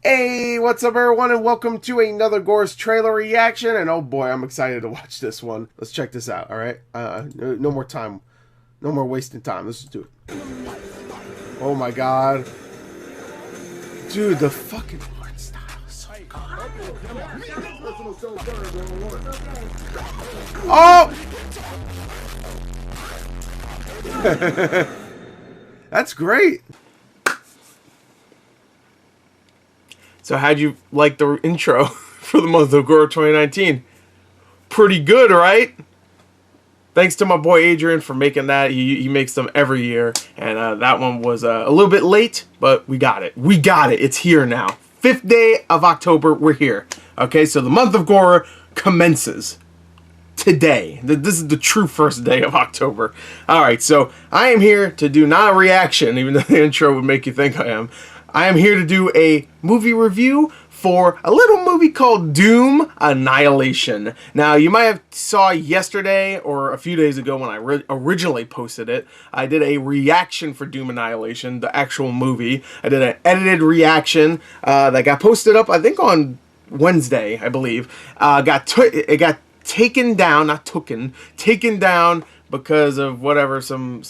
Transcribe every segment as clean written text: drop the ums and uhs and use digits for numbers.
Hey, what's up everyone, and welcome to another Gore's trailer reaction. And oh boy, I'm excited to watch this one. Let's check this out, alright? No more time. No more wasting time. Let's just do it. Oh my god. Dude, the fucking art style is so good. Oh! That's great. So how'd you like the intro for the month of Gore 2019? Pretty good, right? Thanks to my boy Adrian for making that. He makes them every year. And that one was a little bit late, but we got it. We got it. It's here now. 5th day of October, we're here. Okay, so the month of Gore commences today. This is the true first day of October. Alright, so I am here to do not a reaction, even though the intro would make you think I am. I am here to do a movie review for a little movie called Doom Annihilation. Now, you might have saw yesterday or a few days ago when I originally posted it, I did a reaction for Doom Annihilation, the actual movie. I did an edited reaction that got posted up, I think on Wednesday, I believe. It got taken down, not tooken, taken down because of whatever, some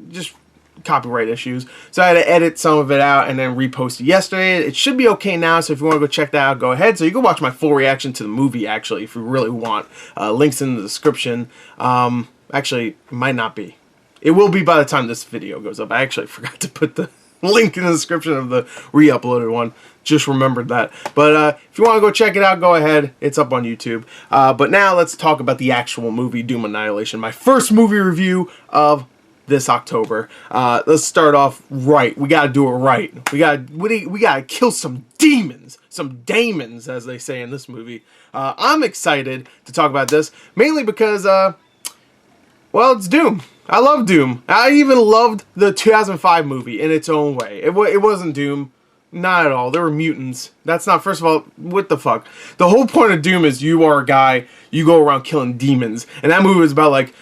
just copyright issues. So I had to edit some of it out and then repost it yesterday. It should be okay now, so if you want to go check that out, go ahead. So you can watch my full reaction to the movie, actually, if you really want. Links in the description. Actually, it might not be. It will be by the time this video goes up. I actually forgot to put the link in the description of the re-uploaded one. Just remembered that. But if you want to go check it out, go ahead. It's up on YouTube. But now let's talk about the actual movie, Doom Annihilation. My first movie review of this October. Let's start off right. We gotta do it right. We gotta kill some demons, some daemons, as they say in this movie. I'm excited to talk about this, mainly because, well, it's Doom. I love Doom. I even loved the 2005 movie in its own way. It wasn't Doom. Not at all. There were mutants. That's not, first of all, what the fuck? The whole point of Doom is you are a guy, you go around killing demons. And that movie was about like,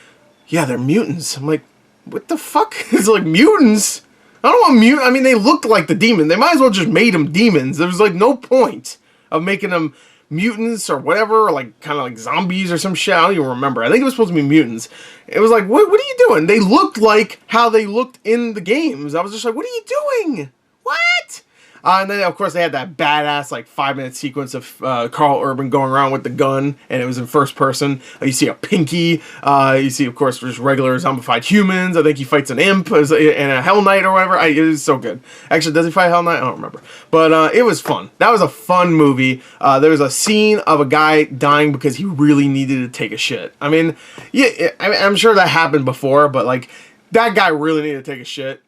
yeah, they're mutants. I'm like, what the fuck? It's like mutants? I don't want mutants. I mean, they looked like the demon. They might as well just made them demons. There was like no point of making them mutants or whatever, or like kind of like zombies or some shit. I don't even remember. I think it was supposed to be mutants. It was like, what are you doing? They looked like how they looked in the games. I was just like, what are you doing? What? And then, of course, they had that badass, like, 5-minute sequence of Carl Urban going around with the gun, and it was in first person. You see a pinky. You see, of course, just regular zombified humans. I think he fights an imp and a Hell Knight or whatever. It was so good. Actually, does he fight Hell Knight? I don't remember. But it was fun. That was a fun movie. There was a scene of a guy dying because he really needed to take a shit. I mean, yeah, I'm sure that happened before, but, like, that guy really needed to take a shit.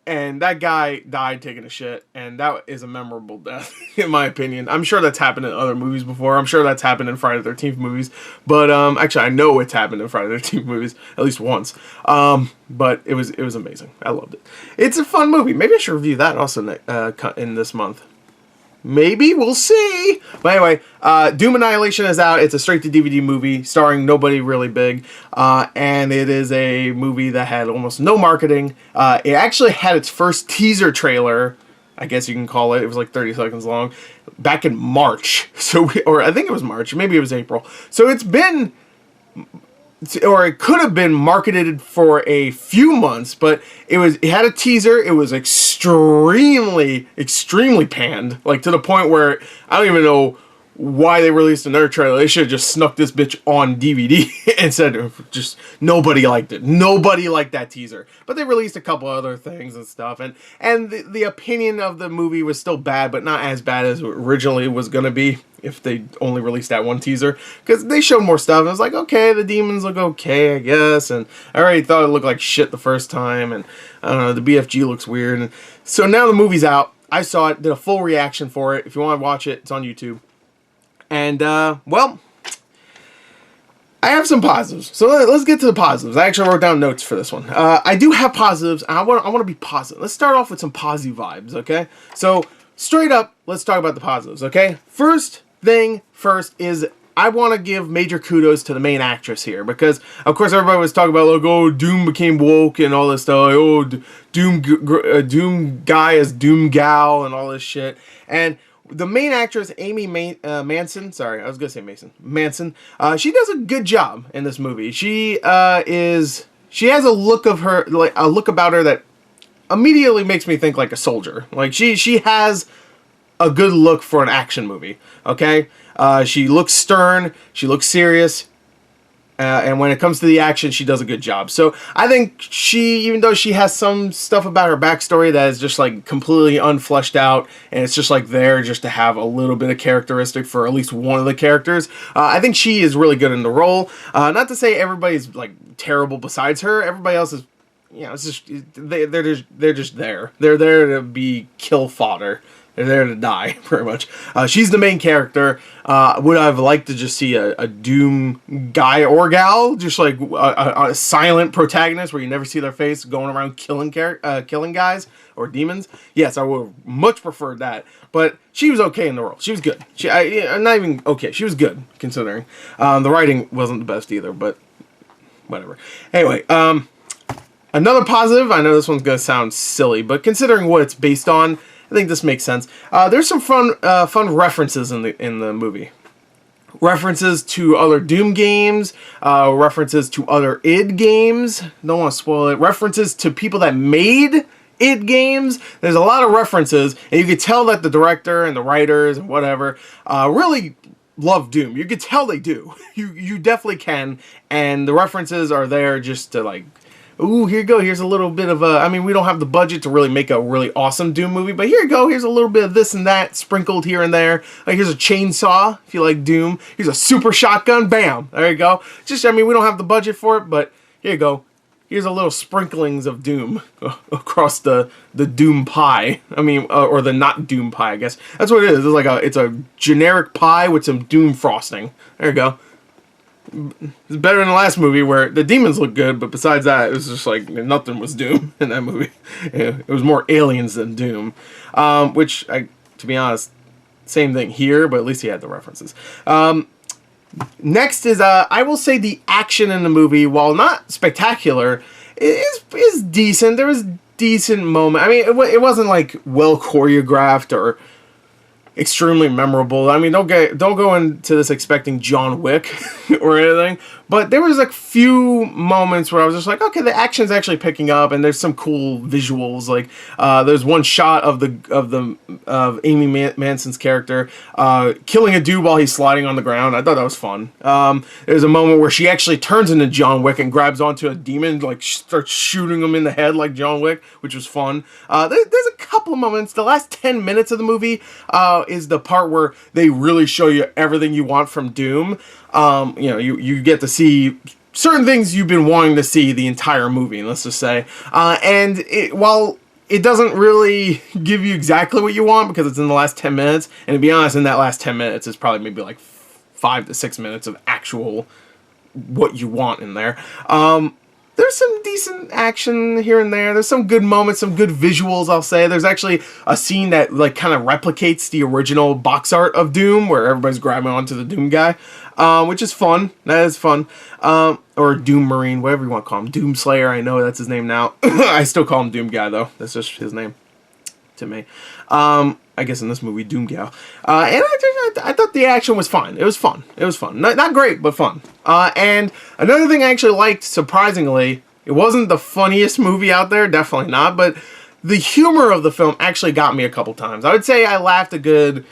And that guy died taking a shit, and that is a memorable death, in my opinion. I'm sure that's happened in other movies before. I'm sure that's happened in Friday the 13th movies. But, actually, I know it's happened in Friday the 13th movies, at least once. But it was amazing. I loved it. It's a fun movie. Maybe I should review that also in this month. Maybe, we'll see. But anyway, Doom Annihilation is out. It's a straight-to-DVD movie starring nobody really big. And it is a movie that had almost no marketing. It actually had its first teaser trailer, I guess you can call it. It was like 30 seconds long, back in March. Or I think it was March. Maybe it was April. So it's been, or it could have been marketed for a few months, but it had a teaser. It was extremely panned, like to the point where I don't even know why they released another trailer. They should have just snuck this bitch on DVD and said just nobody liked it. Nobody liked that teaser. But they released a couple other things and stuff, and the opinion of the movie was still bad, but not as bad as it originally was gonna be if they only released that one teaser, because they showed more stuff. And I was like, okay, the demons look okay, I guess, and I already thought it looked like shit the first time, and I don't know, the BFG looks weird, and so now the movie's out. I saw it, did a full reaction for it. If you want to watch it, it's on YouTube. And, well, I have some positives. So let's get to the positives. I actually wrote down notes for this one. I do have positives, and I want to be positive. Let's start off with some positive vibes, okay? So, straight up, let's talk about the positives, okay? First thing first is I want to give major kudos to the main actress here, because of course everybody was talking about like, oh, Doom became woke and all this stuff, like, oh, Doom guy is Doom gal and all this shit. And the main actress, Amy Manson, sorry, I was gonna say Manson, she does a good job in this movie. She has a look about her that immediately makes me think like a soldier. Like she has a good look for an action movie. Okay, she looks stern, she looks serious, and when it comes to the action, she does a good job. So I think even though she has some stuff about her backstory that is just like completely unfleshed out, and it's just like there just to have a little bit of characteristic for at least one of the characters, I think she is really good in the role. Not to say everybody's like terrible besides her. Everybody else is, it's just they're just there. They're there to be kill fodder. They're there to die, pretty much. She's the main character. Would I have liked to just see a Doom guy or gal, just like a silent protagonist where you never see their face going around killing guys or demons? Yes, I would have much preferred that. But she was okay in the role. She was good. Not even okay. She was good, considering. The writing wasn't the best either, but whatever. Anyway, another positive. I know this one's going to sound silly, but considering what it's based on, I think this makes sense. There's some fun references in the movie. References to other Doom games, references to other id games. Don't want to spoil it. References to people that made id games. There's a lot of references, and you could tell that the director and the writers and whatever really love Doom. You could tell they do. You definitely can, and the references are there just to like, ooh, here you go. Here's a little bit of a... I mean, we don't have the budget to really make a really awesome Doom movie, but here you go. Here's a little bit of this and that sprinkled here and there. Like, here's a chainsaw, if you like Doom. Here's a super shotgun. Bam. There you go. Just, I mean, we don't have the budget for it, but here you go. Here's a little sprinklings of Doom across the Doom pie. I mean, or the not Doom pie, I guess. That's what it is. It's like it's a generic pie with some Doom frosting. There you go. It's better than the last movie where the demons look good, but besides that, it was just like nothing was Doom in that movie. It was more aliens than Doom, which, to be honest, same thing here, but at least he had the references. Next is, I will say the action in the movie, while not spectacular, is decent. There was decent moment. I mean, it wasn't like well choreographed or extremely memorable. I mean, don't go into this expecting John Wick or anything, but there was like few moments where I was just like, okay, the action's actually picking up, and there's some cool visuals. Like there's one shot of Amy Manson's character killing a dude while he's sliding on the ground. I thought that was fun. There's a moment where she actually turns into John Wick and grabs onto a demon, like starts shooting him in the head like John Wick, which was fun. There's a couple of moments. The last 10 minutes of the movie is the part where they really show you everything you want from Doom. You get to see certain things you've been wanting to see the entire movie, let's just say. And while it doesn't really give you exactly what you want because it's in the last 10 minutes, and to be honest, in that last 10 minutes, it's probably maybe like 5 to 6 minutes of actual what you want in there. There's some decent action here and there. There's some good moments, some good visuals, I'll say. There's actually a scene that like kind of replicates the original box art of Doom, where everybody's grabbing onto the Doom guy, which is fun. That is fun. Or Doom Marine, whatever you want to call him. Doom Slayer, I know that's his name now. I still call him Doom Guy, though. That's just his name to me. I guess in this movie, Doom Gal. And I thought the action was fine. It was fun. It was fun. Not great, but fun. And another thing I actually liked, surprisingly, it wasn't the funniest movie out there, definitely not, but the humor of the film actually got me a couple times. I would say I laughed a good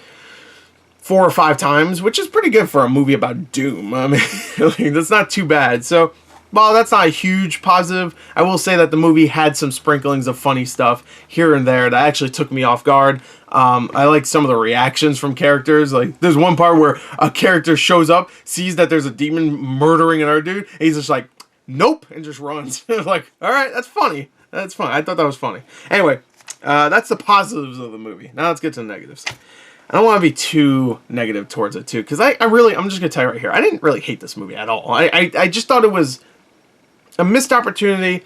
4 or 5 times, which is pretty good for a movie about Doom. I mean, that's not too bad. So, while that's not a huge positive, I will say that the movie had some sprinklings of funny stuff here and there that actually took me off guard. I like some of the reactions from characters. Like, there's one part where a character shows up, sees that there's a demon murdering another dude, and he's just like, nope, and just runs. Like, alright, that's funny. That's fun. I thought that was funny. Anyway, that's the positives of the movie. Now let's get to the negatives. I don't want to be too negative towards it, too, because I'm just going to tell you right here, I didn't really hate this movie at all. I just thought it was a missed opportunity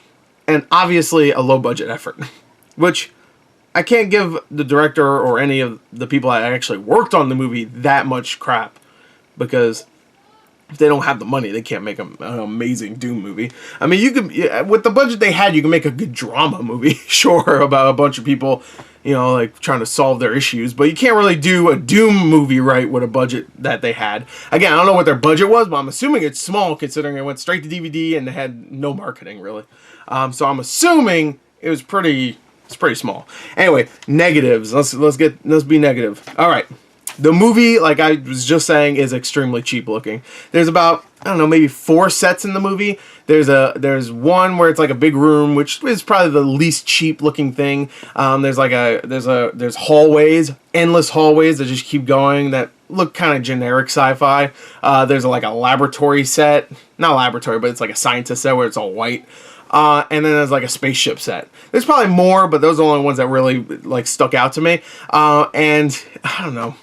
and obviously a low-budget effort, which I can't give the director or any of the people that actually worked on the movie that much crap, because if they don't have the money, they can't make an amazing Doom movie. I mean, you could, with the budget they had, you can make a good drama movie, sure, about a bunch of people, you know, like trying to solve their issues. But you can't really do a Doom movie right with a budget that they had. Again, I don't know what their budget was, but I'm assuming it's small considering it went straight to DVD and they had no marketing really. So I'm assuming it was pretty small. Anyway, negatives. Let's be negative. All right. The movie, like I was just saying, is extremely cheap looking. There's about, I don't know, maybe 4 sets in the movie. There's one where it's like a big room, which is probably the least cheap looking thing. There's hallways, endless hallways that just keep going that look kind of generic sci-fi. There's like a laboratory set, not laboratory, but it's like a scientist set where it's all white. And then there's like a spaceship set. There's probably more, but those are the only ones that really like stuck out to me. And I don't know.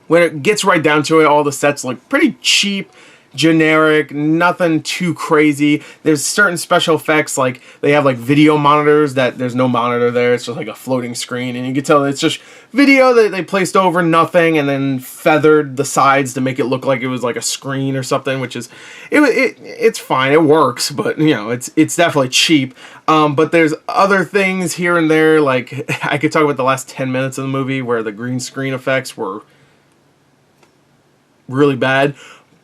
When it gets right down to it, all the sets look pretty cheap, generic, nothing too crazy. There's certain special effects, like they have like video monitors that there's no monitor there. It's just like a floating screen, and you can tell it's just video that they placed over nothing and then feathered the sides to make it look like it was like a screen or something, which is it's fine. It works, but you know, it's definitely cheap. But there's other things here and there, like I could talk about the last 10 minutes of the movie where the green screen effects were really bad,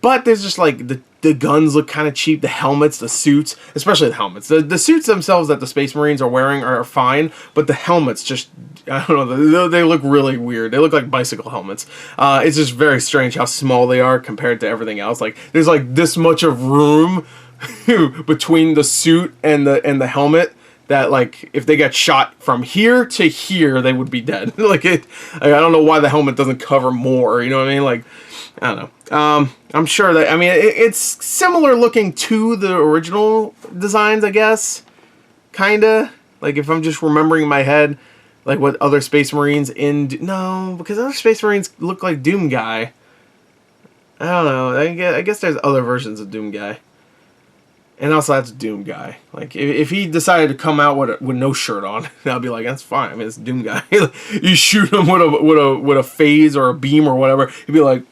but there's just like the guns look kind of cheap, the helmets, the suits, especially the helmets. The suits themselves that the Space Marines are wearing are fine, but the helmets just, I don't know, they look really weird. They look like bicycle helmets. It's just very strange how small they are compared to everything else. Like there's like this much of room between the suit and the helmet that like if they got shot from here to here, they would be dead. I don't know why the helmet doesn't cover more, you know what I mean? Like, I don't know. I'm sure that, I mean, it's similar looking to the original designs, I guess. Kinda. Like, if I'm just remembering in my head, like, what other Space Marines no, because other Space Marines look like Doom Guy. I don't know. I guess there's other versions of Doom Guy. And also, that's Doom Guy. Like, if he decided to come out with no shirt on, I'd be like, that's fine. I mean, it's Doom Guy. You shoot him with a phase or a beam or whatever, he'd be like,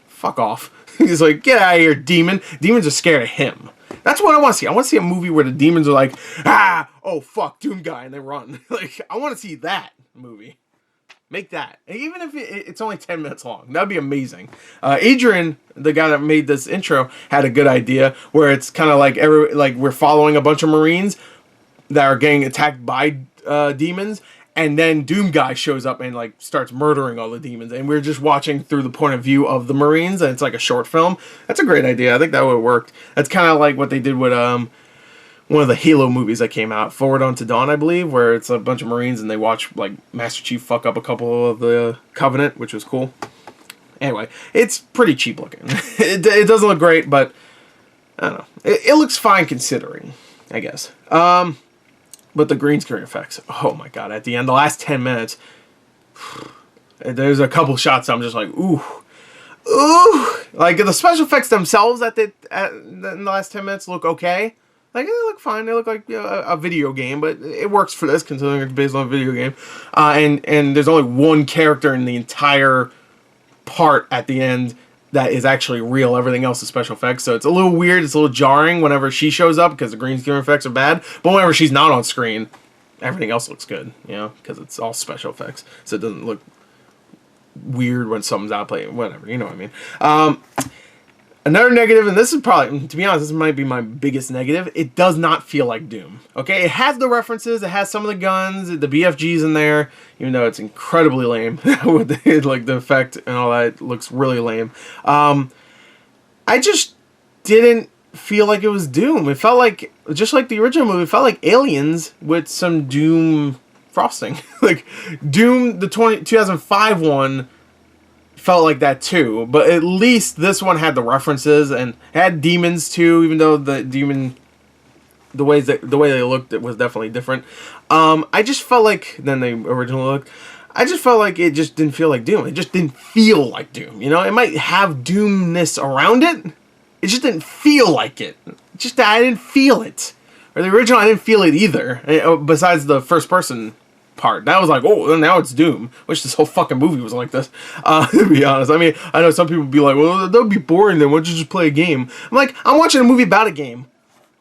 fuck off. He's like, get out of here, demon. Demons are scared of him. That's what I want to see. I want to see a movie where the demons are like, oh fuck, Doom Guy, and they run. Like, I want to see that movie. Make that. Even if it's only 10 minutes long. That'd be amazing. Adrian, the guy that made this intro, had a good idea where it's kind of like we're following a bunch of Marines that are getting attacked by demons, and then Doom Guy shows up and like starts murdering all the demons, and we're just watching through the point of view of the Marines, and it's like a short film. That's a great idea. I think that would have worked. That's kind of like what they did with one of the Halo movies that came out, Forward Unto Dawn, I believe, where it's a bunch of Marines and they watch like Master Chief fuck up a couple of the Covenant, which was cool. Anyway, it's pretty cheap looking. It doesn't look great, but I don't know. It looks fine considering, I guess. But the green screen effects, oh my god, at the end, the last 10 minutes, there's a couple shots I'm just like, ooh. Like, the special effects themselves in the last 10 minutes look okay. Like, they look fine. They look like a video game, but it works for this, considering it's based on a video game. And there's only one character in the entire part at the end that is actually real. Everything else is special effects, so it's a little weird. It's a little jarring whenever she shows up, because the green screen effects are bad. But whenever she's not on screen, everything else looks good, you know, because it's all special effects. So it doesn't look weird when someone's out playing, whatever, you know what I mean. Another negative, and this is probably, to be honest, this might be my biggest negative. It does not feel like Doom. Okay, it has the references, it has some of the guns, the BFGs in there, even though it's incredibly lame with the effect and all that. It looks really lame. I just didn't feel like it was Doom. It felt like, just like the original movie, it felt like Aliens with some Doom frosting. Like Doom, the 2005 one, felt like that too, but at least this one had the references and had demons too, even though the way they looked, it was definitely different. I just felt like, than the original look, I just felt like it just didn't feel like Doom. It just didn't feel like Doom, you know? It might have Doomness around it, it just didn't feel like it. I didn't feel it. Or the original, I didn't feel it either, besides the first person part. That was like, oh, now it's Doom. Wish this whole fucking movie was like this, to be honest. I mean, I know some people would be like, well, that would be boring then. Why don't you just play a game? I'm like, I'm watching a movie about a game.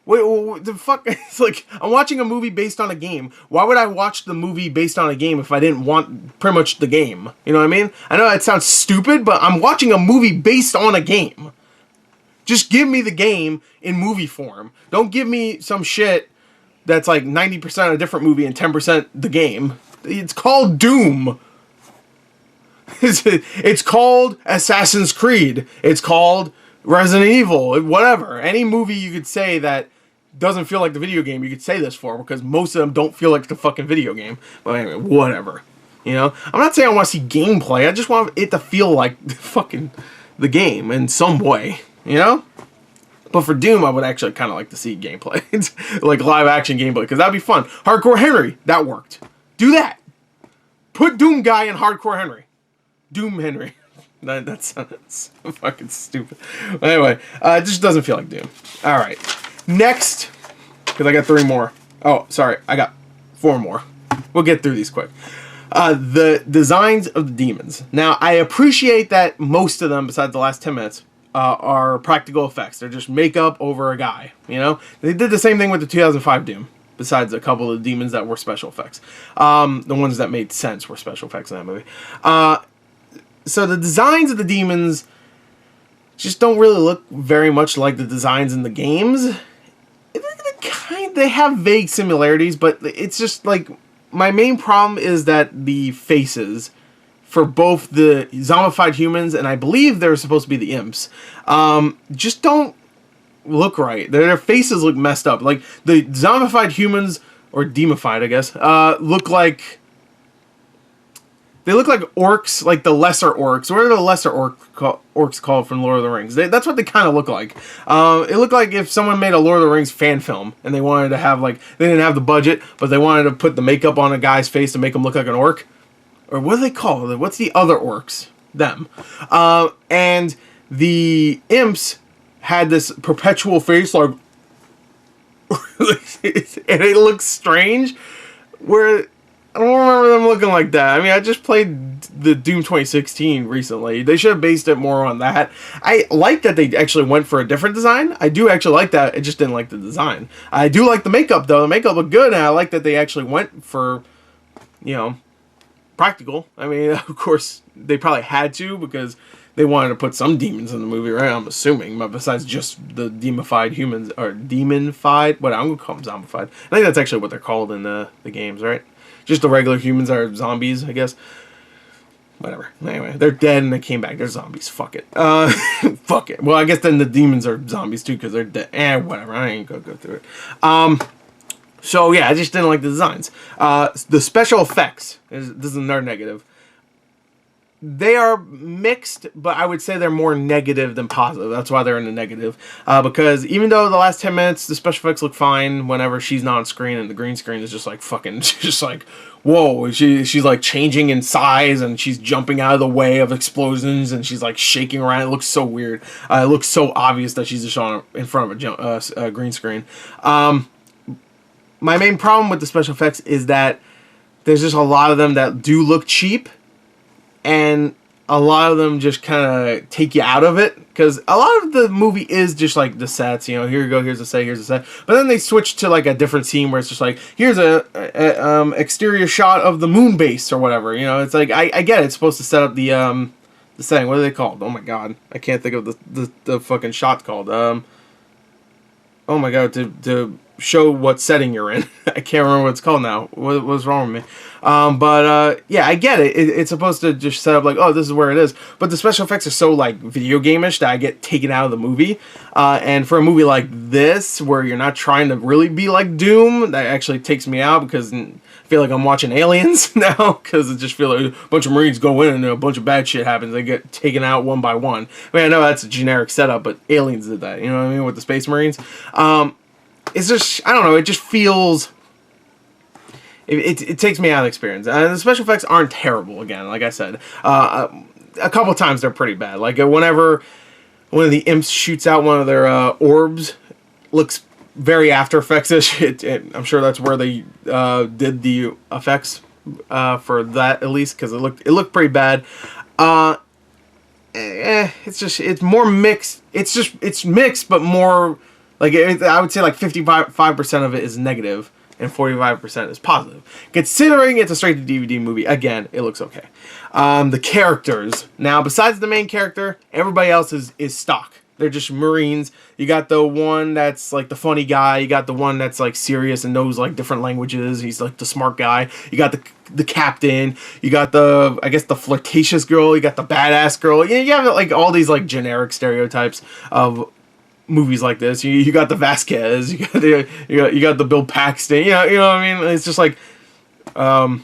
Wait, the fuck? It's like, I'm watching a movie based on a game. Why would I watch the movie based on a game if I didn't want pretty much the game? You know what I mean? I know that sounds stupid, but I'm watching a movie based on a game. Just give me the game in movie form. Don't give me some shit that's like 90% a different movie and 10% the game. It's called Doom. It's called Assassin's Creed. It's called Resident Evil. Whatever. Any movie you could say that doesn't feel like the video game, you could say this for, because most of them don't feel like the fucking video game. But anyway, whatever. You know? I'm not saying I want to see gameplay. I just want it to feel like fucking the game in some way. You know? But for Doom, I would actually kind of like to see gameplay. Like live action gameplay, because that'd be fun. Hardcore Henry, that worked. Do that. Put Doom guy in Hardcore Henry. Doom Henry. That sounds fucking stupid. Anyway, it just doesn't feel like Doom. Alright. Next, because I got 3 more. Oh, sorry. I got 4 more. We'll get through these quick. The designs of the demons. Now, I appreciate that most of them, besides the last 10 minutes, are practical effects. They're just makeup over a guy, you know? They did the same thing with the 2005 Doom, besides a couple of demons that were special effects. The ones that made sense were special effects in that movie. So the designs of the demons just don't really look very much like the designs in the games. They have vague similarities, but it's just like, my main problem is that the faces for both the zombified humans, and I believe they're supposed to be the imps, just don't look right. Their faces look messed up. Like, the zombified humans, or demified, I guess, look like... They look like orcs, like the lesser orcs. What are the lesser orcs called from Lord of the Rings? That's what they kind of look like. It looked like if someone made a Lord of the Rings fan film, and they wanted to have, like, they didn't have the budget, but they wanted to put the makeup on a guy's face to make him look like an orc. Or what do they call it? What's the other orcs? Them. And the imps had this perpetual face, like, and it looks strange, where... I don't remember them looking like that. I mean, I just played the Doom 2016 recently. They should have based it more on that. I like that they actually went for a different design. I do actually like that. I just didn't like the design. I do like the makeup, though. The makeup looked good, and I like that they actually went for, you know, practical. I mean, of course, they probably had to, because they wanted to put some demons in the movie, right? I'm assuming, but besides just the demified humans, or demonified, what I'm going to call them, zombified. I think that's actually what they're called in the games, right? Just the regular humans are zombies, I guess. Whatever. Anyway, they're dead and they came back. They're zombies. Fuck it. Fuck it. Well, I guess then the demons are zombies too, because they're dead. Whatever. I ain't gonna go through it. So yeah, I just didn't like the designs. The special effects, this is another negative. They are mixed, but I would say they're more negative than positive. That's why they're in the negative. Because even though the last 10 minutes, the special effects look fine whenever she's not on screen, and the green screen is just like fucking, just like, whoa. She's like changing in size, and she's jumping out of the way of explosions, and she's like shaking around. It looks so weird. It looks so obvious that she's just in front of a green screen. My main problem with the special effects is that there's just a lot of them that do look cheap, and a lot of them just kind of take you out of it, because a lot of the movie is just like the sets, you know, here you go, here's a set, here's a set, but then they switch to like a different scene where it's just like, here's a exterior shot of the moon base or whatever, you know. It's like, I get it, it's supposed to set up the setting. What are they called? Oh my god, I can't think of the fucking shot called. Oh my god, to show what setting you're in. I can't remember what it's called now. What's wrong with me? Yeah, I get it. It's supposed to just set up like, oh, this is where it is. But the special effects are so like video game-ish that I get taken out of the movie. And for a movie like this, where you're not trying to really be like Doom, that actually takes me out, because I feel like I'm watching Aliens now, because it just feels like a bunch of Marines go in and a bunch of bad shit happens. They get taken out one by one. I mean, I know that's a generic setup, but Aliens did that. You know what I mean? With the Space Marines. It's just, I don't know, it just feels... It takes me out of the experience. The special effects aren't terrible, again, like I said. A couple times they're pretty bad. Like, whenever one of the imps shoots out one of their orbs, looks very After Effects-ish. I'm sure that's where they did the effects. for that at least, because it looked pretty bad. It's more mixed. It's mixed, but more like I would say like 55% of it is negative and 45% is positive. Considering it's a straight to DVD movie, again, it looks okay. The characters now, besides the main character, everybody else is stock. They're just Marines. You got the one that's like the funny guy. You got the one that's like serious and knows like different languages. He's like the smart guy. You got the captain. You got the, I guess, the flirtatious girl. You got the badass girl. You have like all these like generic stereotypes of movies like this. You got the Vasquez. You got the Bill Paxton. You know what I mean? It's just like, I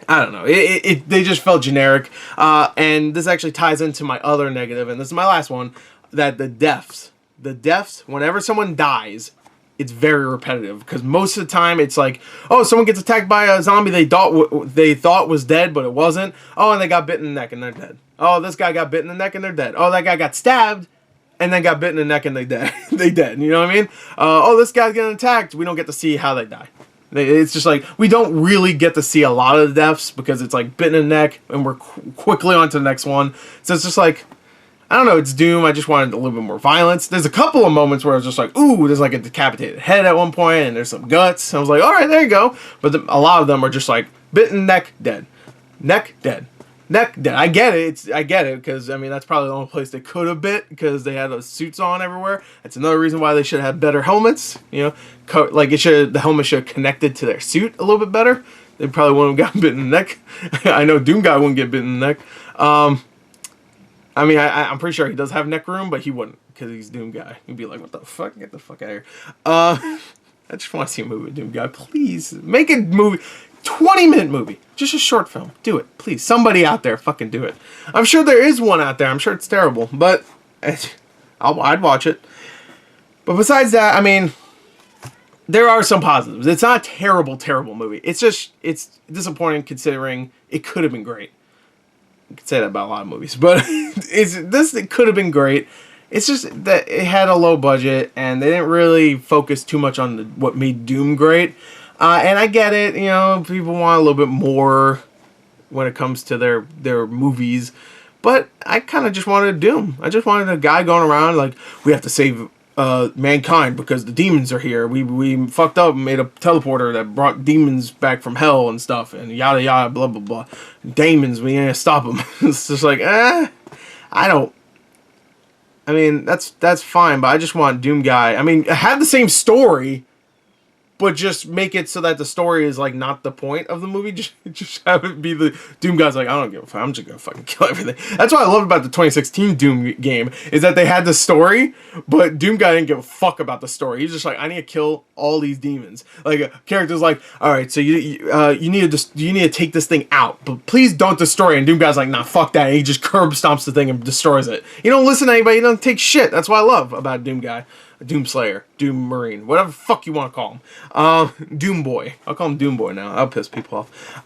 don't know. They just felt generic. And this actually ties into my other negative, and this is my last one. That the deaths, whenever someone dies, it's very repetitive, because most of the time it's like, oh, someone gets attacked by a zombie they thought was dead, but it wasn't. Oh, and they got bitten in the neck and they're dead. Oh, this guy got bitten in the neck and they're dead. Oh, that guy got stabbed and then got bitten in the neck and they dead. They dead. You know what I mean? Oh, this guy's getting attacked. We don't get to see how they die. It's just like, we don't really get to see a lot of the deaths, because it's like bitten in the neck and we're quickly on to the next one. So it's just like, I don't know, it's Doom. I just wanted a little bit more violence. There's a couple of moments where I was just like, ooh, there's like a decapitated head at one point, and there's some guts. I was like, all right, there you go. But a lot of them are just like, bitten, neck, dead. Neck, dead. Neck, dead. I get it. I get it, because, I mean, that's probably the only place they could have bit, because they had those suits on everywhere. That's another reason why they should have better helmets. You know, like the helmet should have connected to their suit a little bit better. They probably wouldn't have gotten bitten in the neck. I know Doom guy wouldn't get bitten in the neck. I mean, I'm pretty sure he does have neck room, but he wouldn't, because he's Doom guy. He'd be like, what the fuck? Get the fuck out of here. I just want to see a movie with Doom guy. Please, make a movie. 20-minute movie. Just a short film. Do it. Please. Somebody out there fucking do it. I'm sure there is one out there. I'm sure it's terrible, but I'd watch it. But besides that, I mean, there are some positives. It's not a terrible, terrible movie. It's disappointing, considering it could have been great. You could say that about a lot of movies, but it could have been great. It's just that it had a low budget, and they didn't really focus too much on what made Doom great. And I get it, you know, people want a little bit more when it comes to their movies, but I kind of just wanted Doom. I just wanted a guy going around like, we have to save mankind because the demons are here. We fucked up and made a teleporter that brought demons back from hell and stuff, and yada yada, blah blah blah. Demons, we ain't stop them. It's just like, I mean, that's fine, but I just want Doom guy. I mean, have the same story, but just make it so that the story is like not the point of the movie. Just have it be the Doom guy's like, I don't give a fuck, I'm just gonna fucking kill everything. That's what I love about the 2016 Doom game, is that they had the story, but Doom guy didn't give a fuck about the story. He's just like, I need to kill all these demons. Like a character's like, all right, so you need to take this thing out, but please don't destroy it. And Doom guy's like, nah, fuck that. And he just curb stomps the thing and destroys it. You don't listen to anybody. You don't take shit. That's what I love about Doom guy. Doom Slayer, Doom Marine, whatever the fuck you want to call him. Doom Boy. I'll call him Doom Boy now. I'll piss people off.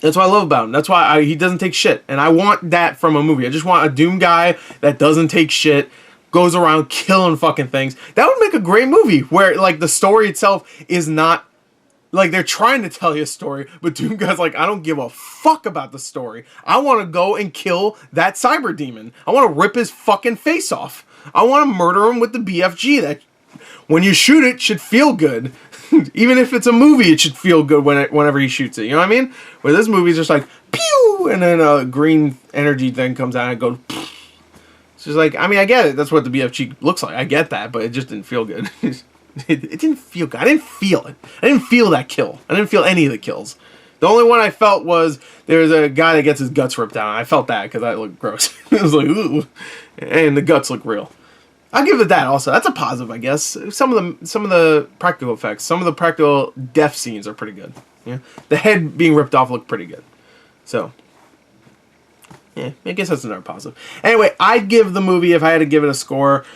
That's what I love about him. That's why he doesn't take shit. And I want that from a movie. I just want a Doom guy that doesn't take shit, goes around killing fucking things. That would make a great movie where, like, the story itself is not, like, they're trying to tell you a story, but Doom guy's like, I don't give a fuck about the story. I want to go and kill that cyber demon. I want to rip his fucking face off. I want to murder him with the BFG that, when you shoot it, should feel good. Even if it's a movie, it should feel good whenever he shoots it. You know what I mean? Where this movie's just like, pew! And then a green energy thing comes out and it goes, pfft. It's just like, I mean, I get it. That's what the BFG looks like. I get that, but it just didn't feel good. It didn't feel good. I didn't feel it. I didn't feel that kill. I didn't feel any of the kills. The only one I felt was there was a guy that gets his guts ripped out. I felt that because that looked gross. It was like, ooh. And the guts look real. I'll give it that also. That's a positive, I guess. Some of the practical effects, some of the practical death scenes are pretty good. Yeah, the head being ripped off looked pretty good. So, yeah, I guess that's another positive. Anyway, I'd give the movie, if I had to give it a score,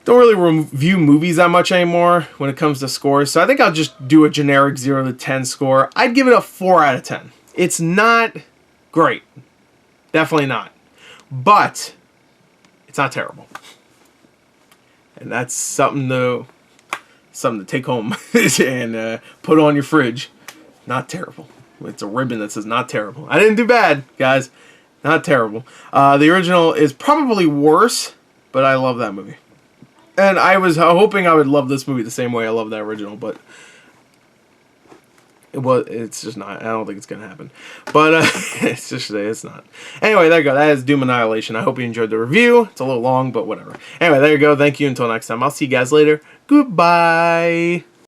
don't really review movies that much anymore when it comes to scores, so I think I'll just do a generic 0 to 10 score. I'd give it a 4 out of 10. It's not great. Definitely not. But it's not terrible. And that's something to take home and put on your fridge. Not terrible. It's a ribbon that says not terrible. I didn't do bad, guys. Not terrible. The original is probably worse, but I love that movie. And I was hoping I would love this movie the same way I love that original, but it's just not. I don't think it's gonna happen. But it's not. Anyway, there you go. That is Doom Annihilation. I hope you enjoyed the review. It's a little long, but whatever. Anyway, there you go. Thank you. Until next time. I'll see you guys later. Goodbye.